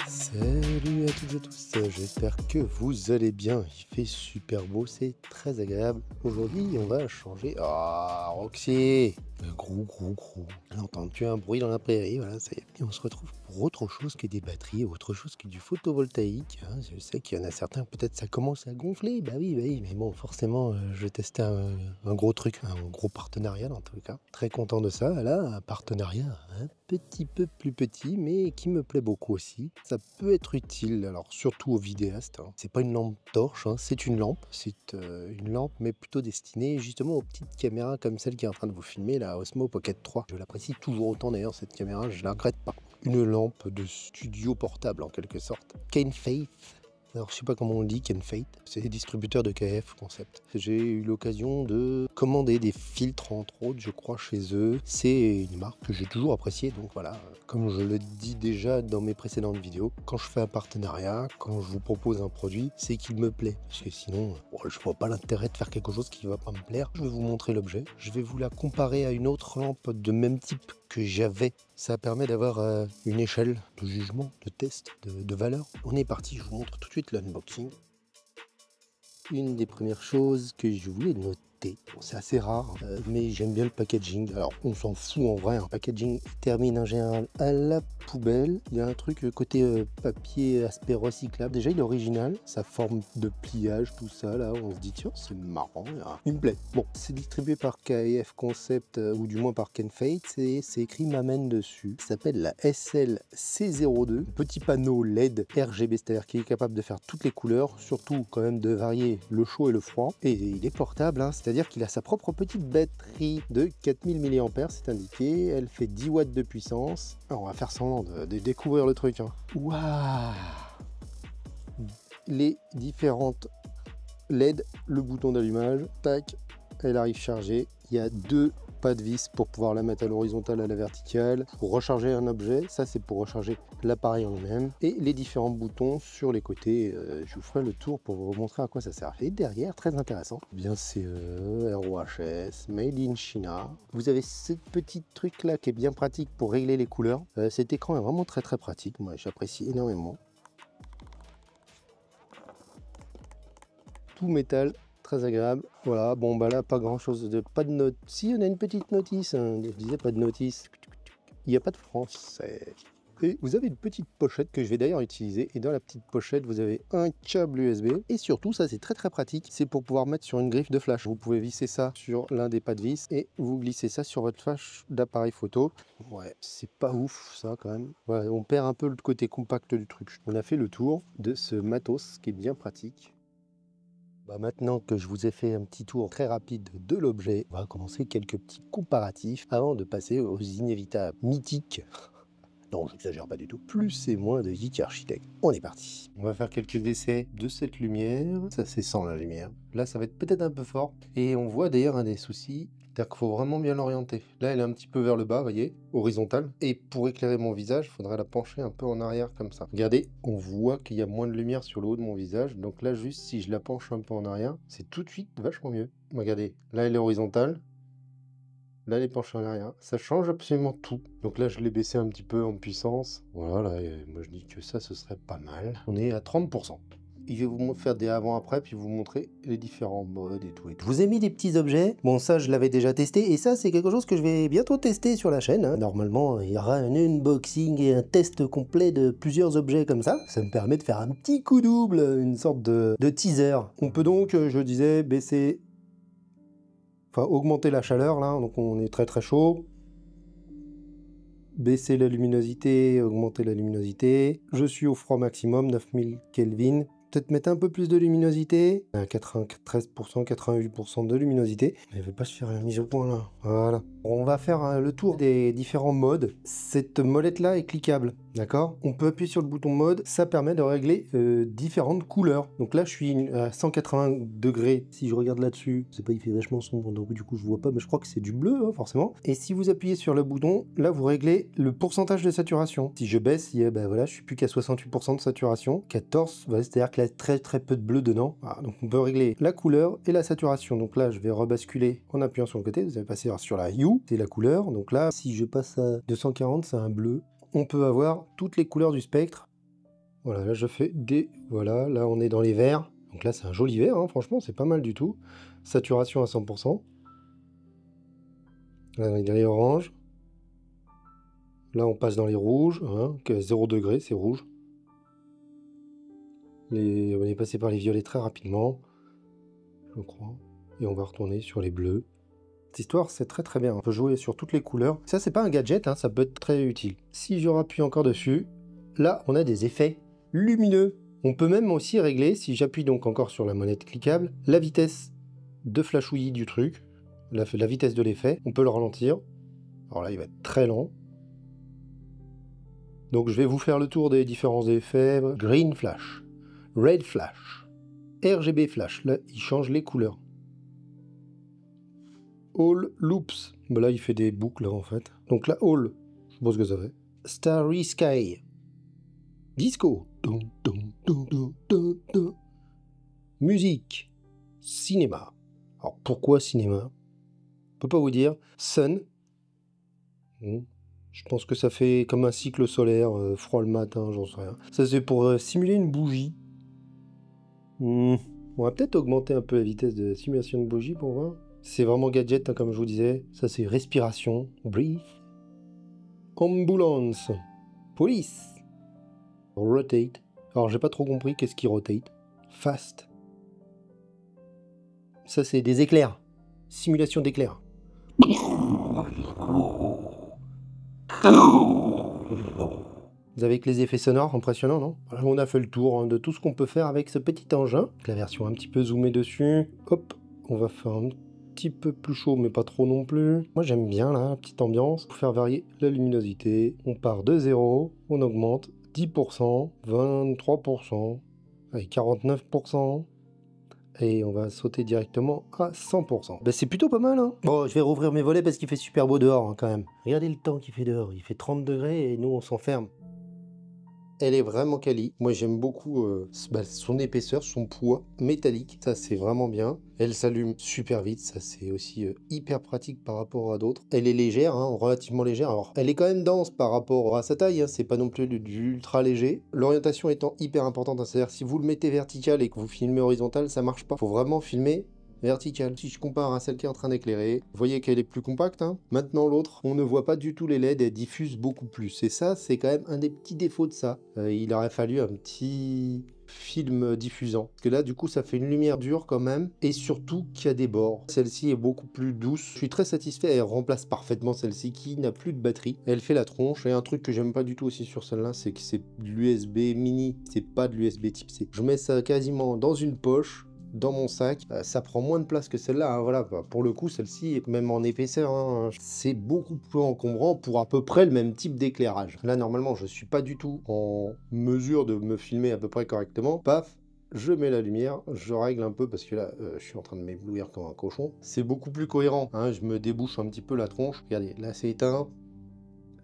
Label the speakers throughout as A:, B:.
A: Salut à toutes et tous, j'espère que vous allez bien. Il fait super beau, c'est très agréable. Aujourd'hui, on va changer. Ah, Roxy, gros. Entends-tu un bruit dans la prairie? Voilà, ça y est. Et on se retrouve pour autre chose que des batteries, autre chose que du photovoltaïque. Hein. Je sais qu'il y en a certains, peut-être ça commence à gonfler. Bah oui, mais bon, forcément, je vais tester un gros truc, un gros partenariat dans tous les cas. Très content de ça. Là, un partenariat un petit peu plus petit, mais qui me plaît beaucoup aussi. Ça peut être utile, alors surtout aux vidéastes. Hein. C'est pas une lampe torche, hein, c'est une lampe. C'est une lampe, mais plutôt destinée justement aux petites caméras comme celle qui est en train de vous filmer, la Osmo Pocket 3. Je l'apprécie toujours autant d'ailleurs, cette caméra, je la regrette pas. Une lampe de studio portable en quelque sorte. Kenfate. Alors, je sais pas comment on dit, Kenfate. C'est des distributeurs de KF Concept. J'ai eu l'occasion de commander des filtres, entre autres, je crois, chez eux. C'est une marque que j'ai toujours appréciée. Donc voilà, comme je le dis déjà dans mes précédentes vidéos, quand je fais un partenariat, quand je vous propose un produit, c'est qu'il me plaît. Parce que sinon, je vois pas l'intérêt de faire quelque chose qui va pas me plaire. Je vais vous montrer l'objet. Je vais vous la comparer à une autre lampe de même type que j'avais. Ça permet d'avoir une échelle de jugement, de test, de valeur. On est parti, je vous montre tout de suite l'unboxing. Une des premières choses que je voulais noter, bon, c'est assez rare, mais j'aime bien le packaging. Alors on s'en fout en vrai, un packaging termine en général à la poubelle. Il y a un truc côté papier aspect recyclable. Déjà il est original, sa forme de pliage, tout ça là, on se dit tiens c'est marrant, il me plaît. Bon, c'est distribué par KF Concept ou du moins par Kenfate et c'est écrit Mamen dessus. Ça s'appelle la SLC02, petit panneau LED RGB, c'est-à-dire qu'il est capable de faire toutes les couleurs, surtout quand même de varier le chaud et le froid, et il est portable, hein, c'est-à-dire qu'il a sa propre petite batterie de 4000 mAh, c'est indiqué, elle fait 10 watts de puissance. Alors on va faire semblant de découvrir le truc. Hein. Waouh, les différentes LED, le bouton d'allumage, tac, elle arrive chargée, il y a deux pas de vis pour pouvoir la mettre à l'horizontale, à la verticale, pour recharger un objet, ça c'est pour recharger l'appareil en lui-même, et les différents boutons sur les côtés, je vous ferai le tour pour vous montrer à quoi ça sert. Et derrière, très intéressant, bien CE, ROHS, Made in China, vous avez ce petit truc là qui est bien pratique pour régler les couleurs. Cet écran est vraiment très pratique, moi j'apprécie énormément. Tout métal, très agréable. Voilà, bon bah là pas grand chose de pas de note. Si on a une petite notice, hein, je disais pas de notice. Il n'y a pas de français. Et vous avez une petite pochette que je vais d'ailleurs utiliser. Et dans la petite pochette, vous avez un câble USB. Et surtout, ça c'est très pratique. C'est pour pouvoir mettre sur une griffe de flash. Vous pouvez visser ça sur l'un des pas de vis et vous glissez ça sur votre flash d'appareil photo. Ouais, c'est pas ouf ça quand même. Voilà, on perd un peu le côté compact du truc. On a fait le tour de ce matos qui est bien pratique. Bah maintenant que je vous ai fait un petit tour très rapide de l'objet, on va commencer quelques petits comparatifs avant de passer aux inévitables mythiques. Non, j'exagère pas du tout. Plus et moins de Geek Architect. On est parti. On va faire quelques essais de cette lumière. Ça c'est sans la lumière. Là, ça va être peut-être un peu fort. Et on voit d'ailleurs un des soucis. C'est-à-dire qu'il faut vraiment bien l'orienter. Là, elle est un petit peu vers le bas, vous voyez, horizontale. Et pour éclairer mon visage, il faudrait la pencher un peu en arrière comme ça. Regardez, on voit qu'il y a moins de lumière sur le haut de mon visage. Donc là, juste si je la penche un peu en arrière, c'est tout de suite vachement mieux. Regardez, là, elle est horizontale. Là, elle est penchée en arrière. Ça change absolument tout. Donc là, je l'ai baissé un petit peu en puissance. Voilà, moi je dis que ça, ce serait pas mal. On est à 30%. Je vais vous faire des avant-après, puis vous montrer les différents modes et tout. Je vous ai mis des petits objets. Bon, ça, je l'avais déjà testé. Et ça, c'est quelque chose que je vais bientôt tester sur la chaîne. Hein. Normalement, il y aura un unboxing et un test complet de plusieurs objets comme ça. Ça me permet de faire un petit coup double, une sorte de teaser. On peut donc, je disais, baisser... Enfin, augmenter la chaleur, là. Donc, on est très chaud. Baisser la luminosité, augmenter la luminosité. Je suis au froid maximum, 9000 Kelvin. Peut-être mettre un peu plus de luminosité. À 93%, 88% de luminosité. Mais il ne veut pas se faire une mise au point là. Voilà. On va faire le tour des différents modes. Cette molette là est cliquable. D'accord? On peut appuyer sur le bouton mode, ça permet de régler différentes couleurs. Donc là, je suis à 180 degrés. Si je regarde là-dessus, c'est pas, il fait vachement sombre, donc du coup, je vois pas, mais je crois que c'est du bleu, hein, forcément. Et si vous appuyez sur le bouton, là, vous réglez le pourcentage de saturation. Si je baisse, ben voilà, je suis plus qu'à 68% de saturation. 14, ouais, c'est-à-dire qu'il y a très très peu de bleu dedans. Voilà, donc on peut régler la couleur et la saturation. Donc là, je vais rebasculer en appuyant sur le côté. Vous allez passer sur la Hue, c'est la couleur. Donc là, si je passe à 240, c'est un bleu. On peut avoir toutes les couleurs du spectre. Voilà, là je fais des... Voilà, là on est dans les verts. Donc là c'est un joli vert, hein, franchement c'est pas mal du tout. Saturation à 100%. Là on est dans les oranges. Là on passe dans les rouges, hein, 0 degré, c'est rouge. On est passé par les violets très rapidement, je crois. Et on va retourner sur les bleus. Cette histoire, c'est très très bien. On peut jouer sur toutes les couleurs. Ça, c'est pas un gadget, hein, ça peut être très utile. Si je rappuie encore dessus, là, on a des effets lumineux. On peut même aussi régler, si j'appuie donc encore sur la molette cliquable, la vitesse de flashouillis du truc, la vitesse de l'effet. On peut le ralentir. Alors là, il va être très lent. Donc je vais vous faire le tour des différents effets. Green flash, red flash, RGB flash. Là, il change les couleurs. All loops. Ben là, il fait des boucles, là, en fait. Donc là, all, je sais pas ce que ça fait. Starry Sky. Disco. Musique. Cinéma. Alors, pourquoi cinéma? Je peux pas vous dire. Sun. Je pense que ça fait comme un cycle solaire, froid le matin, j'en sais rien. Ça, c'est pour simuler une bougie. On va peut-être augmenter un peu la vitesse de simulation de bougie pour voir. C'est vraiment gadget, hein, comme je vous disais. Ça, c'est respiration. Breathe. Ambulance. Police. Rotate. Alors, j'ai pas trop compris qu'est-ce qui rotate. Fast. Ça, c'est des éclairs. Simulation d'éclairs. Avec les effets sonores, impressionnant, non? Alors, on a fait le tour, hein, de tout ce qu'on peut faire avec ce petit engin. Avec la version un petit peu zoomée dessus. Hop, on va faire un petit peu plus chaud, mais pas trop non plus. Moi, j'aime bien, là, la petite ambiance. Pour faire varier la luminosité, on part de 0, on augmente 10%, 23%, allez, 49%. Et on va sauter directement à 100%. Ben, c'est plutôt pas mal, hein. Bon, je vais rouvrir mes volets parce qu'il fait super beau dehors, hein, quand même. Regardez le temps qu'il fait dehors. Il fait 30 degrés et nous, on s'enferme. Elle est vraiment quali. Moi, j'aime beaucoup son épaisseur, son poids métallique. Ça, c'est vraiment bien. Elle s'allume super vite. Ça, c'est aussi hyper pratique par rapport à d'autres. Elle est légère, hein, relativement légère. Alors, elle est quand même dense par rapport à sa taille. Hein. C'est pas non plus du ultra léger. L'orientation étant hyper importante. Hein. C'est-à-dire, si vous le mettez vertical et que vous filmez horizontal, ça marche pas. Faut vraiment filmer verticale. Si je compare à celle qui est en train d'éclairer, vous voyez qu'elle est plus compacte. Hein. Maintenant l'autre, on ne voit pas du tout les LED, elle diffuse beaucoup plus. Et ça, c'est quand même un des petits défauts de ça. Il aurait fallu un petit film diffusant. Parce que là, du coup, ça fait une lumière dure quand même. Et surtout qu'il y a des bords. Celle-ci est beaucoup plus douce. Je suis très satisfait. Elle remplace parfaitement celle-ci qui n'a plus de batterie. Elle fait la tronche. Et un truc que j'aime pas du tout aussi sur celle-là, c'est que c'est de l'USB mini. C'est pas de l'USB type C. Je mets ça quasiment dans une poche. Dans mon sac, ça prend moins de place que celle-là, hein, voilà. Pour le coup, celle-ci, même en épaisseur, hein, c'est beaucoup plus encombrant pour à peu près le même type d'éclairage. Là, normalement, je suis pas du tout en mesure de me filmer à peu près correctement. Paf, je mets la lumière, je règle un peu parce que là, je suis en train de m'éblouir comme un cochon. C'est beaucoup plus cohérent, hein, je me débouche un petit peu la tronche. Regardez, là c'est éteint,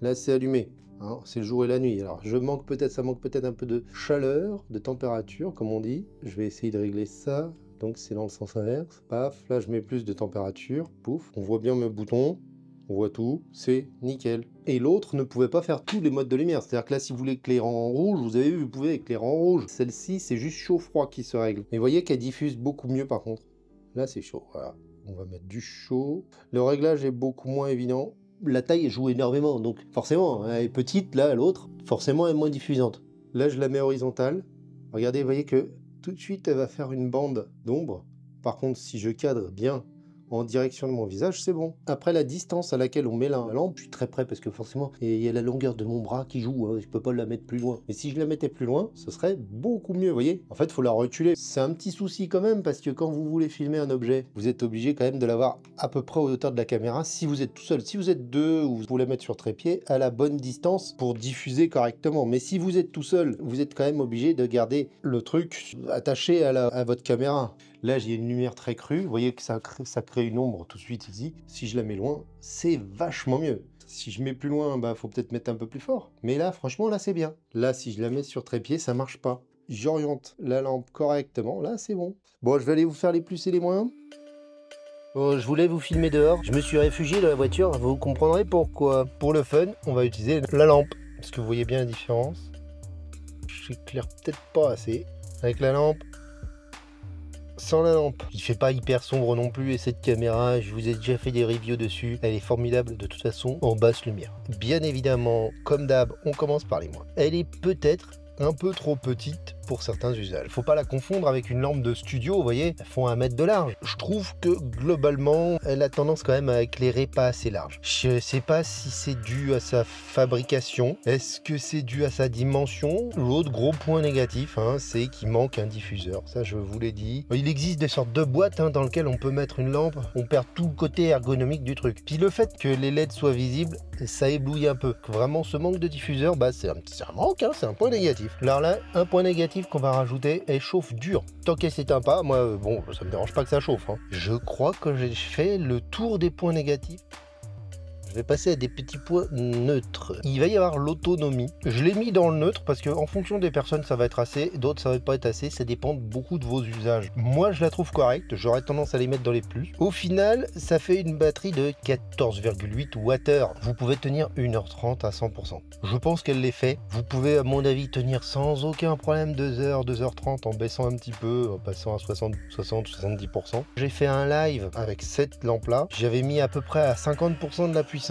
A: là c'est allumé. Hein, c'est le jour et la nuit. Alors, ça manque peut-être un peu de chaleur, de température, comme on dit. Je vais essayer de régler ça. Donc, c'est dans le sens inverse. Paf, là, je mets plus de température. Pouf, on voit bien mes boutons. On voit tout. C'est nickel. Et l'autre ne pouvait pas faire tous les modes de lumière. C'est-à-dire que là, si vous voulez éclairer en rouge, vous avez vu, vous pouvez éclairer en rouge. Celle-ci, c'est juste chaud-froid qui se règle. Mais vous voyez qu'elle diffuse beaucoup mieux, par contre. Là, c'est chaud. Voilà. On va mettre du chaud. Le réglage est beaucoup moins évident. La taille joue énormément, donc forcément, elle est petite, là, l'autre, forcément, elle est moins diffusante. Là, je la mets horizontale. Regardez, vous voyez que tout de suite, elle va faire une bande d'ombre. Par contre, si je cadre bien en direction de mon visage, c'est bon. Après, la distance à laquelle on met la lampe, je suis très près parce que forcément, il y a la longueur de mon bras qui joue, hein, je peux pas la mettre plus loin. Mais si je la mettais plus loin, ce serait beaucoup mieux, vous voyez. En fait, il faut la reculer. C'est un petit souci quand même parce que quand vous voulez filmer un objet, vous êtes obligé quand même de l'avoir à peu près aux hauteurs de la caméra si vous êtes tout seul. Si vous êtes deux ou vous la mettre sur trépied à la bonne distance pour diffuser correctement. Mais si vous êtes tout seul, vous êtes quand même obligé de garder le truc attaché à votre caméra. Là, j'ai une lumière très crue. Vous voyez que ça crée une ombre tout de suite ici. Si je la mets loin, c'est vachement mieux. Si je mets plus loin, bah faut peut-être mettre un peu plus fort. Mais là, franchement, là, c'est bien. Là, si je la mets sur trépied, ça marche pas. J'oriente la lampe correctement. Là, c'est bon. Bon, je vais aller vous faire les plus et les moins. Bon, je voulais vous filmer dehors. Je me suis réfugié dans la voiture. Vous comprendrez pourquoi. Pour le fun, on va utiliser la lampe. Est-ce que vous voyez bien la différence? J'éclaire peut-être pas assez. Avec la lampe. Sans la lampe. Il fait pas hyper sombre non plus et cette caméra, je vous ai déjà fait des reviews dessus, elle est formidable de toute façon en basse lumière. Bien évidemment, comme d'hab, on commence par les moins. Elle est peut-être un peu trop petite pour certains usages. Faut pas la confondre avec une lampe de studio, vous voyez, elles font 1 mètre de large. Je trouve que globalement, elle a tendance quand même à éclairer pas assez large. Je sais pas si c'est dû à sa fabrication, est-ce que c'est dû à sa dimension. L'autre gros point négatif, hein, c'est qu'il manque un diffuseur, ça je vous l'ai dit. Il existe des sortes de boîtes dans lesquelles on peut mettre une lampe, on perd tout le côté ergonomique du truc. Puis le fait que les LED soient visibles, ça éblouit un peu. Vraiment, ce manque de diffuseur, bah, c'est un manque, hein, c'est un point négatif. Alors là, un point négatif qu'on va rajouter, elle chauffe dur. Tant qu'elle s'éteint pas, moi, bon, ça me dérange pas que ça chauffe. Hein. Je crois que j'ai fait le tour des points négatifs. Je vais passer à des petits points neutres. Il va y avoir l'autonomie. Je l'ai mis dans le neutre parce que en fonction des personnes, ça va être assez, d'autres ça va pas être assez. Ça dépend beaucoup de vos usages. Moi, je la trouve correcte. J'aurais tendance à les mettre dans les plus. Au final, ça fait une batterie de 14,8 Wh. Vous pouvez tenir 1h30 à 100%. Je pense qu'elle l'est fait. Vous pouvez, à mon avis, tenir sans aucun problème 2h, 2h30 en baissant un petit peu, en passant à 60-70%. J'ai fait un live avec cette lampe-là. J'avais mis à peu près à 50% de la puissance.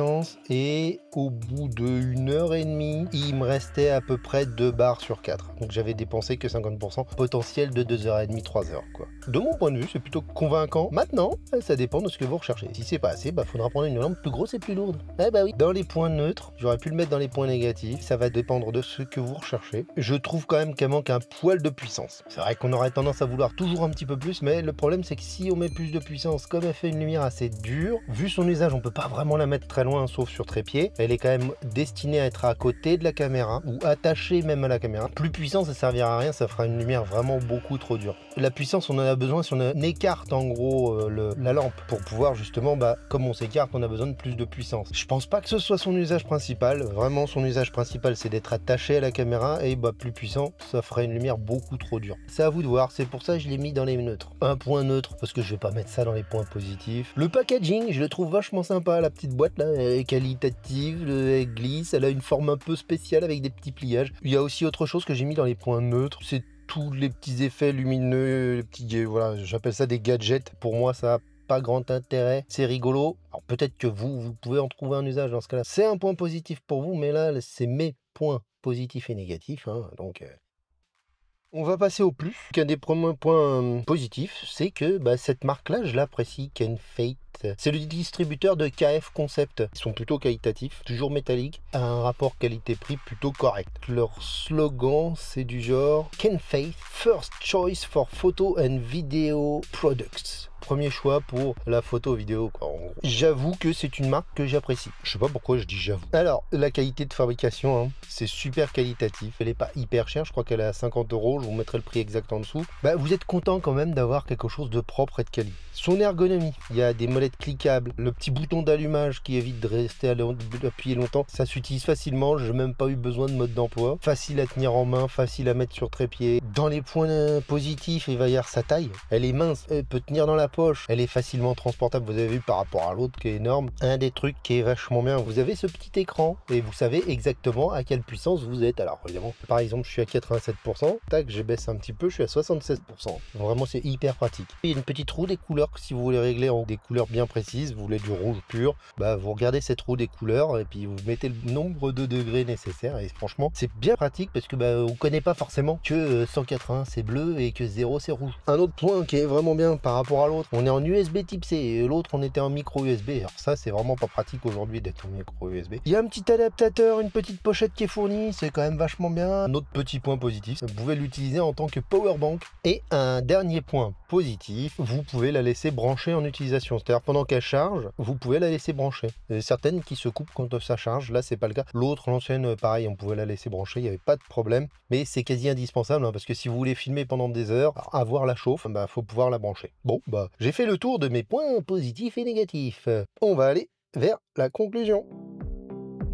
A: Et au bout de 1h30, il me restait à peu près 2 barres sur 4. Donc j'avais dépensé que 50%, potentiel de 2h30, 3h quoi. De mon point de vue, c'est plutôt convaincant. Maintenant, ça dépend de ce que vous recherchez. Si c'est pas assez, bah faudra prendre une lampe plus grosse et plus lourde. Eh bah oui. Dans les points neutres, j'aurais pu le mettre dans les points négatifs. Ça va dépendre de ce que vous recherchez. Je trouve quand même qu'elle manque un poil de puissance. C'est vrai qu'on aurait tendance à vouloir toujours un petit peu plus, mais le problème c'est que si on met plus de puissance, comme elle fait une lumière assez dure, vu son usage, on peut pas vraiment la mettre très loin sauf sur trépied. Elle est quand même destinée à être à côté de la caméra ou attachée même à la caméra. Plus puissant, ça servira à rien, ça fera une lumière vraiment beaucoup trop dure. La puissance, on en a besoin si on écarte en gros la lampe pour pouvoir justement, bah, comme on s'écarte, on a besoin de plus de puissance. Je pense pas que ce soit son usage principal. Vraiment, son usage principal, c'est d'être attaché à la caméra et bah plus puissant, ça ferait une lumière beaucoup trop dure. C'est à vous de voir. C'est pour ça que je l'ai mis dans les neutres. Un point neutre parce que je vais pas mettre ça dans les points positifs. Le packaging, je le trouve vachement sympa. La petite boîte là, elle est qualitative, elle glisse, elle a une forme un peu spéciale avec des petits pliages. Il y a aussi autre chose que j'ai mis dans les points neutres, c'est tous les petits effets lumineux, les petits, voilà, j'appelle ça des gadgets. Pour moi, ça a pas grand intérêt, c'est rigolo. Alors peut-être que vous pouvez en trouver un usage dans ce cas-là. C'est un point positif pour vous, mais là, c'est mes points positifs et négatifs, hein, donc... On va passer au plus. Qu'un des premiers points positifs, c'est que bah, cette marque-là, je l'apprécie, Ken Fate. C'est le distributeur de KF Concept. Ils sont plutôt qualitatifs, toujours métalliques, à un rapport qualité-prix plutôt correct. Leur slogan, c'est du genre Ken Fate, First Choice for Photo and Video Products. Premier choix pour la photo vidéo quoi, en gros. J'avoue que c'est une marque que j'apprécie. Je sais pas pourquoi je dis j'avoue. Alors, la qualité de fabrication, hein, c'est super qualitatif. Elle est pas hyper chère, je crois qu'elle est à 50 €. Je vous mettrai le prix exact en dessous. Bah, vous êtes content quand même d'avoir quelque chose de propre et de quali. Son ergonomie, il y a des molettes cliquables, le petit bouton d'allumage qui évite de rester appuyer longtemps, ça s'utilise facilement. J'ai même pas eu besoin de mode d'emploi. Facile à tenir en main, facile à mettre sur trépied. Dans les points positifs, il va y avoir sa taille. Elle est mince, elle peut tenir dans la poche, elle est facilement transportable, vous avez vu par rapport à l'autre qui est énorme. Un des trucs qui est vachement bien, vous avez ce petit écran et vous savez exactement à quelle puissance vous êtes. Alors évidemment, par exemple, je suis à 87%, tac, je baisse un petit peu, je suis à 76%. Vraiment, c'est hyper pratique. Il y a une petite roue des couleurs, si vous voulez régler en des couleurs bien précises, vous voulez du rouge pur, bah vous regardez cette roue des couleurs et puis vous mettez le nombre de degrés nécessaires et franchement, c'est bien pratique parce que bah on connaît pas forcément que 180 c'est bleu et que 0 c'est rouge. Un autre point qui est vraiment bien par rapport à l'autre, l'autre, on est en USB type C et l'autre, on était en micro USB. Alors ça, c'est vraiment pas pratique aujourd'hui d'être en micro USB. Il y a un petit adaptateur, une petite pochette qui est fournie, c'est quand même vachement bien. Un autre petit point positif, vous pouvez l'utiliser en tant que power bank. Et un dernier point positif, vous pouvez la laisser brancher en utilisation. C'est-à-dire pendant qu'elle charge, vous pouvez la laisser brancher. Il y a certaines qui se coupent quand ça charge, là c'est pas le cas. L'autre, l'ancienne, pareil, on pouvait la laisser brancher, il n'y avait pas de problème. Mais c'est quasi indispensable, hein, parce que si vous voulez filmer pendant des heures, avoir la chauffe, bah faut pouvoir la brancher. Bon, bah j'ai fait le tour de mes points positifs et négatifs. On va aller vers la conclusion.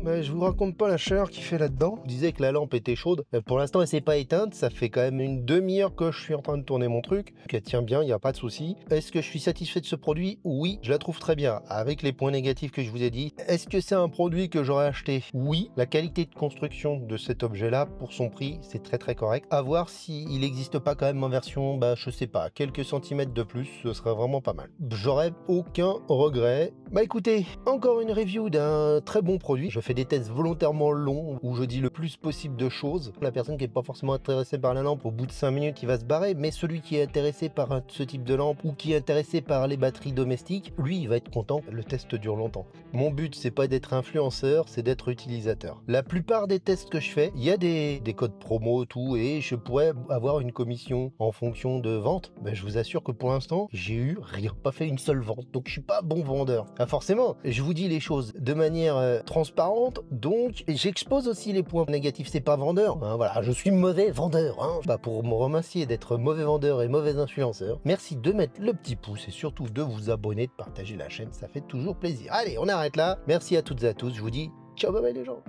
A: Mais je vous raconte pas la chaleur qu'il fait là-dedans. Je disais que la lampe était chaude. Pour l'instant, elle s'est pas éteinte. Ça fait quand même une demi-heure que je suis en train de tourner mon truc. Elle tient bien, il n'y a pas de souci. Est-ce que je suis satisfait de ce produit? Oui, je la trouve très bien. Avec les points négatifs que je vous ai dit. Est-ce que c'est un produit que j'aurais acheté? Oui. La qualité de construction de cet objet-là, pour son prix, c'est très très correct. À voir s'il n'existe pas quand même en version, bah je sais pas, quelques centimètres de plus, ce serait vraiment pas mal. J'aurais aucun regret. Bah écoutez, encore une review d'un très bon produit. Je fais des tests volontairement longs où je dis le plus possible de choses. La personne qui n'est pas forcément intéressée par la lampe, au bout de 5 minutes, il va se barrer, mais celui qui est intéressé par ce type de lampe ou qui est intéressé par les batteries domestiques, lui, il va être content. Le test dure longtemps. Mon but, c'est pas d'être influenceur, c'est d'être utilisateur. La plupart des tests que je fais, il y a des codes promo, tout, et je pourrais avoir une commission en fonction de vente. Ben, je vous assure que pour l'instant, j'ai eu rien, pas fait une seule vente, donc je suis pas bon vendeur. Ah, forcément, je vous dis les choses de manière transparente, donc j'expose aussi les points négatifs. C'est pas vendeur, hein, voilà, je suis mauvais vendeur, hein. Bah, pour me remercier d'être mauvais vendeur et mauvais influenceur, merci de mettre le petit pouce et surtout de vous abonner, de partager la chaîne, ça fait toujours plaisir. Allez, on arrête là, merci à toutes et à tous, je vous dis ciao bye bye les gens.